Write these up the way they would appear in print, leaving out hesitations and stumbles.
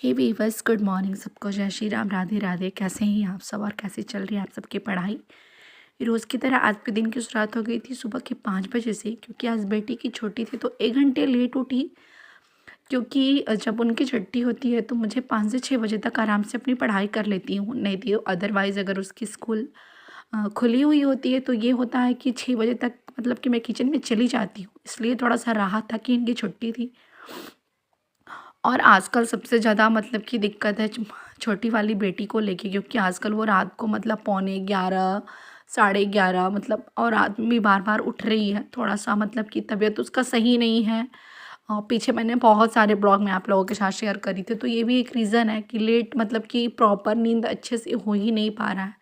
हे viewers, good morning सबको। जय श्री राम, राधे राधे। कैसे हैं आप सब और कैसी चल रही है आप सबकी पढ़ाई? रोज़ की तरह आज भी दिन की शुरुआत हो गई थी सुबह के 5 बजे से, क्योंकि आज बेटी की छुट्टी थी तो 1 घंटे लेट उठी। क्योंकि जब उनकी छुट्टी होती है तो मुझे 5 से 6 बजे तक आराम से अपनी पढ़ाई कर लेती हूँ, नहीं तो अदरवाइज़ अगर उसकी स्कूल खुली हुई होती है तो ये होता है कि 6 बजे तक मतलब कि मैं किचन में चली जाती हूँ। इसलिए थोड़ा सा राहत था कि इनकी छुट्टी थी। और आजकल सबसे ज़्यादा मतलब कि दिक्कत है छोटी वाली बेटी को लेके, क्योंकि आजकल वो रात को मतलब पौने 11, साढ़े 11 मतलब और रात में भी बार बार उठ रही है। थोड़ा सा मतलब कि तबीयत उसका सही नहीं है। पीछे मैंने बहुत सारे ब्लॉग में आप लोगों के साथ शेयर करी थी, तो ये भी एक रीज़न है कि लेट मतलब कि प्रॉपर नींद अच्छे से हो ही नहीं पा रहा है।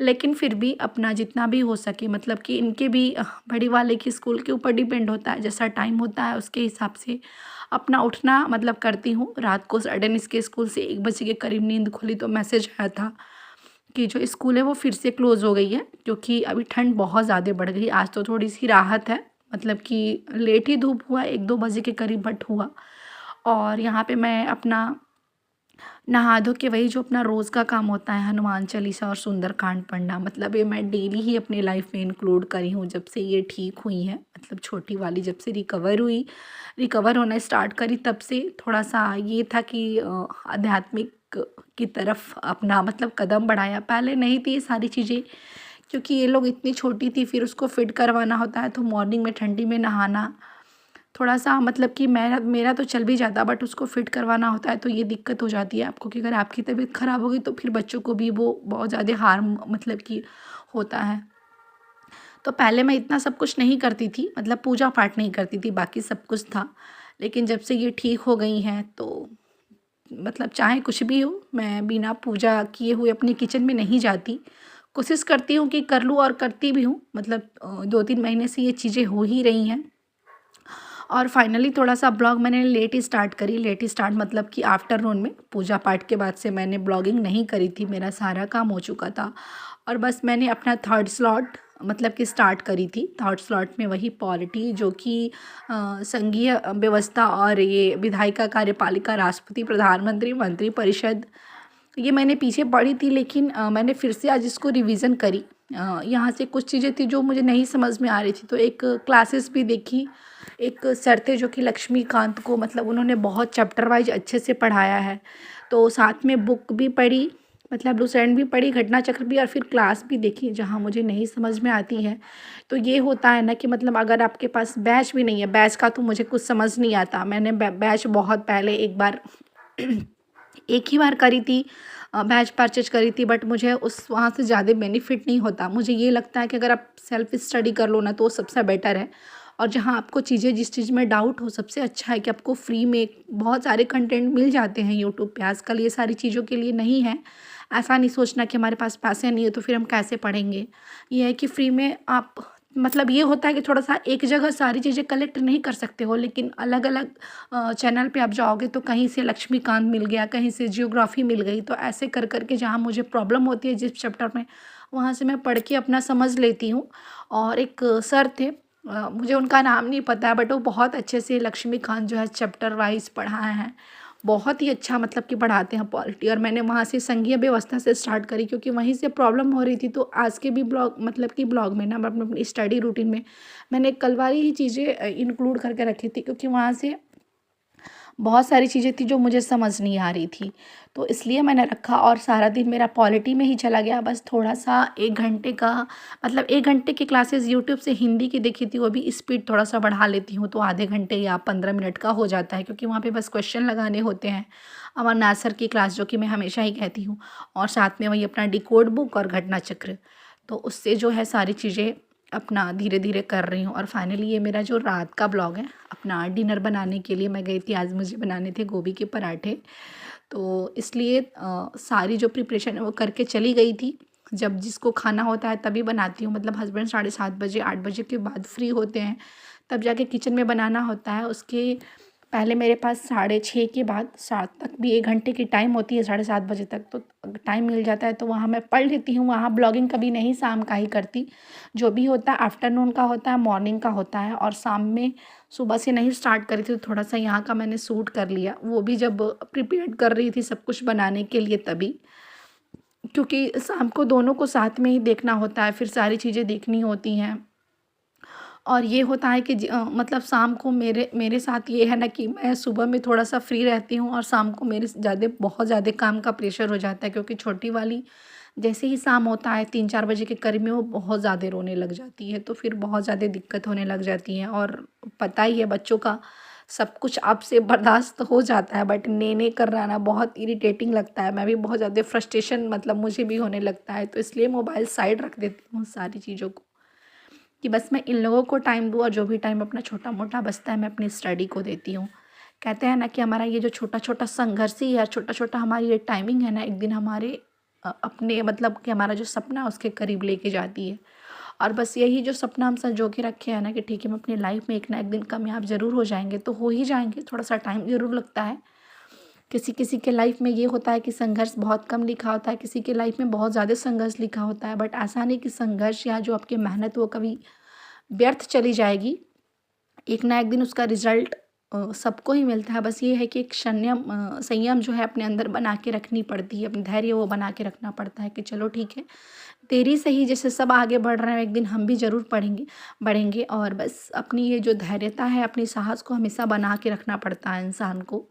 लेकिन फिर भी अपना जितना भी हो सके मतलब कि इनके भी बड़ी वाले की स्कूल के ऊपर डिपेंड होता है, जैसा टाइम होता है उसके हिसाब से अपना उठना मतलब करती हूँ। रात को सडन इसके स्कूल से 1 बजे के करीब नींद खुली तो मैसेज आया था कि जो स्कूल है वो फिर से क्लोज़ हो गई है, क्योंकि अभी ठंड बहुत ज़्यादा बढ़ गई। आज तो थोड़ी सी राहत है, मतलब कि लेट ही धूप हुआ, 1-2 बजे के करीब बट हुआ। और यहाँ पे मैं अपना नहा धो के वही जो अपना रोज़ का काम होता है, हनुमान चालीसा और सुंदरकांड पढ़ना, मतलब ये मैं डेली ही अपनी लाइफ में इंक्लूड करी हूँ जब से ये ठीक हुई है। मतलब छोटी वाली जब से रिकवर होना स्टार्ट करी तब से थोड़ा सा ये था कि आध्यात्मिक की तरफ अपना मतलब कदम बढ़ाया। पहले नहीं थी ये सारी चीज़ें, क्योंकि ये लोग इतनी छोटी थी, फिर उसको फिट करवाना होता है तो मॉर्निंग में ठंडी में नहाना थोड़ा सा मतलब कि मेरा मेरा तो चल भी जाता, बट उसको फिट करवाना होता है तो ये दिक्कत हो जाती है आपको कि अगर आपकी तबीयत ख़राब हो गई तो फिर बच्चों को भी वो बहुत ज़्यादा हार्म मतलब कि होता है। तो पहले मैं इतना सब कुछ नहीं करती थी, मतलब पूजा पाठ नहीं करती थी, बाकी सब कुछ था। लेकिन जब से ये ठीक हो गई हैं तो मतलब चाहे कुछ भी हो, मैं बिना पूजा किए हुए अपने किचन में नहीं जाती। कोशिश करती हूँ कि कर लूँ और करती भी हूँ। मतलब 2-3 महीने से ये चीज़ें हो ही रही हैं। और फाइनली थोड़ा सा ब्लॉग मैंने लेट ही स्टार्ट करी। लेट ही स्टार्ट मतलब कि आफ्टरनून में पूजा पाठ के बाद से मैंने ब्लॉगिंग नहीं करी थी, मेरा सारा काम हो चुका था। और बस मैंने अपना थर्ड स्लॉट मतलब कि स्टार्ट करी थी। थर्ड स्लॉट में वही पॉलिटी जो कि संघीय व्यवस्था और ये विधायिका, कार्यपालिका, राष्ट्रपति, प्रधानमंत्री, मंत्री परिषद, ये मैंने पीछे पढ़ी थी। लेकिन मैंने फिर से आज इसको रिवीजन करी। यहाँ से कुछ चीज़ें थी जो मुझे नहीं समझ में आ रही थी, तो एक क्लासेस भी देखी। एक सर थे जो कि लक्ष्मीकांत को मतलब उन्होंने बहुत चैप्टर वाइज अच्छे से पढ़ाया है, तो साथ में बुक भी पढ़ी, मतलब लुसेंट भी पढ़ी, घटना चक्र भी, और फिर क्लास भी देखी जहाँ मुझे नहीं समझ में आती है। तो ये होता है ना कि मतलब अगर आपके पास बैच भी नहीं है, बैच का तो मुझे कुछ समझ नहीं आता। मैंने बैच बहुत पहले एक बार एक ही बार करी थी, बैच परचेज करी थी, बट मुझे उस वहाँ से ज़्यादा बेनिफिट नहीं होता। मुझे ये लगता है कि अगर आप सेल्फ स्टडी कर लो ना तो वो सबसे बेटर है। और जहाँ आपको चीज़ें जिस चीज़ में डाउट हो, सबसे अच्छा है कि आपको फ्री में बहुत सारे कंटेंट मिल जाते हैं यूट्यूब पे। आजकल ये सारी चीज़ों के लिए नहीं है। ऐसा नहीं सोचना कि हमारे पास पैसे नहीं है तो फिर हम कैसे पढ़ेंगे। ये है कि फ्री में आप मतलब ये होता है कि थोड़ा सा एक जगह सारी चीज़ें कलेक्ट नहीं कर सकते हो, लेकिन अलग अलग चैनल पे आप जाओगे तो कहीं से लक्ष्मीकांत मिल गया, कहीं से जियोग्राफी मिल गई, तो ऐसे कर कर के जहाँ मुझे प्रॉब्लम होती है जिस चैप्टर में, वहाँ से मैं पढ़ के अपना समझ लेती हूँ। और एक सर थे, मुझे उनका नाम नहीं पता है, बट वो बहुत अच्छे से लक्ष्मीकांत जो है चैप्टर वाइज पढ़ाए हैं। बहुत ही अच्छा मतलब कि पढ़ाते हैं पॉलिटी। और मैंने वहाँ से संघीय व्यवस्था से स्टार्ट करी, क्योंकि वहीं से प्रॉब्लम हो रही थी। तो आज के भी ब्लॉग मतलब कि ब्लॉग में ना मैं अपनी स्टडी रूटीन में मैंने कल वाली ही चीज़ें इंक्लूड करके रखी थी, क्योंकि वहाँ से बहुत सारी चीज़ें थी जो मुझे समझ नहीं आ रही थी, तो इसलिए मैंने रखा। और सारा दिन मेरा पॉलिटी में ही चला गया। बस थोड़ा सा 1 घंटे का मतलब 1 घंटे की क्लासेस यूट्यूब से हिंदी की देखी थी, वो भी स्पीड थोड़ा सा बढ़ा लेती हूँ तो आधे घंटे या 15 मिनट का हो जाता है, क्योंकि वहाँ पे बस क्वेश्चन लगाने होते हैं। अमरनाथ सर की क्लास जो कि मैं हमेशा ही कहती हूँ, और साथ में वही अपना डिकोड बुक और घटना चक्र, तो उससे जो है सारी चीज़ें अपना धीरे धीरे कर रही हूँ। और फाइनली ये मेरा जो रात का ब्लॉग है, अपना डिनर बनाने के लिए मैं गई थी। आज मुझे बनाने थे गोभी के पराठे, तो इसलिए सारी जो प्रिपरेशन है वो करके चली गई थी। जब जिसको खाना होता है तभी बनाती हूँ, मतलब हस्बैंड 7:30 बजे 8 बजे के बाद फ्री होते हैं, तब जाके किचन में बनाना होता है। उसके पहले मेरे पास 6:30 के बाद 7 तक भी 1 घंटे की टाइम होती है, 7:30 बजे तक तो टाइम मिल जाता है, तो वहाँ मैं पढ़ लेती हूँ। वहाँ ब्लॉगिंग कभी नहीं शाम का ही करती, जो भी होता है आफ्टरनून का होता है, मॉर्निंग का होता है। और शाम में सुबह से नहीं स्टार्ट करी थी, तो थोड़ा-सा यहाँ का मैंने शूट कर लिया। वो भी जब प्रिपेयर कर रही थी सब कुछ बनाने के लिए तभी। क्योंकि शाम को दोनों को साथ में ही देखना होता है, फिर सारी चीज़ें देखनी होती हैं। और ये होता है कि मतलब शाम को मेरे मेरे साथ ये है ना कि मैं सुबह में थोड़ा-सा फ्री रहती हूँ और शाम को मेरे बहुत ज़्यादा काम का प्रेशर हो जाता है, क्योंकि छोटी वाली जैसे ही शाम होता है 3-4 बजे के करीब में वो बहुत ज़्यादा रोने लग जाती है, तो फिर बहुत ज़्यादा दिक्कत होने लग जाती है। और पता ही है बच्चों का सब कुछ अब से बर्दाश्त हो जाता है, बट ने कराना बहुत इरिटेटिंग लगता है। मैं भी बहुत ज़्यादा फ्रस्ट्रेशन मतलब मुझे भी होने लगता है, तो इसलिए मोबाइल साइड रख देती हूँ सारी चीज़ों को, कि बस मैं इन लोगों को टाइम दूँ और जो भी टाइम अपना छोटा-मोटा बचता है मैं अपनी स्टडी को देती हूँ। कहते हैं ना कि हमारा ये जो छोटा-छोटा संघर्ष ही है, छोटा-छोटा हमारी ये टाइमिंग है ना, एक दिन हमारे अपने मतलब कि हमारा जो सपना है उसके करीब लेके जाती है। और बस यही जो सपना हम संजो के रखे हैं ना कि ठीक है, हम अपनी लाइफ में एक ना एक दिन कामयाब ज़रूर हो जाएँगे, तो हो ही जाएँगे, थोड़ा-सा टाइम ज़रूर लगता है। किसी-किसी के लाइफ में ये होता है कि संघर्ष बहुत कम लिखा होता है, किसी के लाइफ में बहुत ज़्यादा संघर्ष लिखा होता है, बट ऐसा नहीं कि संघर्ष या जो आपकी मेहनत वो कभी व्यर्थ चली जाएगी। एक ना एक दिन उसका रिज़ल्ट सबको ही मिलता है। बस ये है कि एक संयम जो है अपने अंदर बना के रखनी पड़ती है, अपना धैर्य वो बना के रखना पड़ता है कि चलो ठीक है, तेरी सही, जैसे सब आगे बढ़ रहे हैं एक दिन हम भी ज़रूर बढ़ेंगे। और बस अपनी ये जो धैर्यता है, अपनी साहस को हमेशा बना के रखना पड़ता है इंसान को।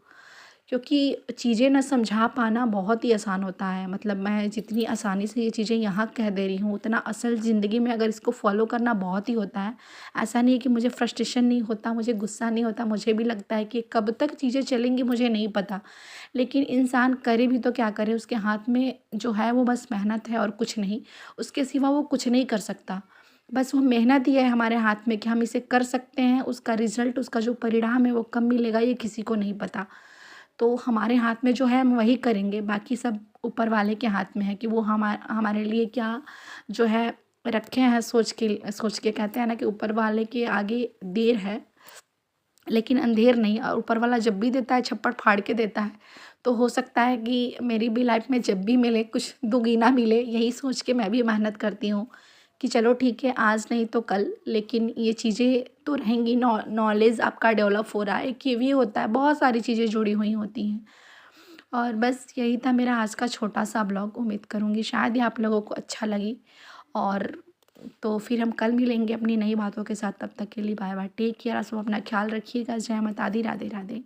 क्योंकि चीज़ें ना समझा पाना बहुत ही आसान होता है, मतलब मैं जितनी आसानी से ये चीज़ें यहाँ कह दे रही हूँ, उतना असल ज़िंदगी में अगर इसको फ़ॉलो करना बहुत ही होता है। ऐसा नहीं है कि मुझे फ्रस्ट्रेशन नहीं होता, मुझे गुस्सा नहीं होता, मुझे भी लगता है कि कब तक चीज़ें चलेंगी मुझे नहीं पता। लेकिन इंसान करे भी तो क्या करे, उसके हाथ में जो है वो बस मेहनत है और कुछ नहीं, उसके सिवा वो कुछ नहीं कर सकता। बस वो मेहनत ही है हमारे हाथ में कि हम इसे कर सकते हैं, उसका रिज़ल्ट, उसका जो परिणाम है वो कब मिलेगा ये किसी को नहीं पता। तो हमारे हाथ में जो है हम वही करेंगे, बाकी सब ऊपर वाले के हाथ में है कि वो हमारे लिए क्या जो है रखे हैं सोच के कहते हैं ना कि ऊपर वाले के आगे देर है लेकिन अंधेर नहीं, और ऊपर वाला जब भी देता है छप्पड़ फाड़ के देता है। तो हो सकता है कि मेरी भी लाइफ में जब भी मिले कुछ दुगना मिले, यही सोच के मैं भी मेहनत करती हूँ कि चलो ठीक है, आज नहीं तो कल, लेकिन ये चीज़ें तो रहेंगी। नॉलेज आपका डेवलप हो रहा है, एक ये भी होता है, बहुत सारी चीज़ें जुड़ी हुई होती हैं। और बस यही था मेरा आज का छोटा सा ब्लॉग। उम्मीद करूँगी शायद ये आप लोगों को अच्छा लगी। और तो फिर हम कल मिलेंगे अपनी नई बातों के साथ। तब तक के लिए बाय बाय, टेक केयर, सब अपना ख्याल रखिएगा। जय माता दी, राधे राधे।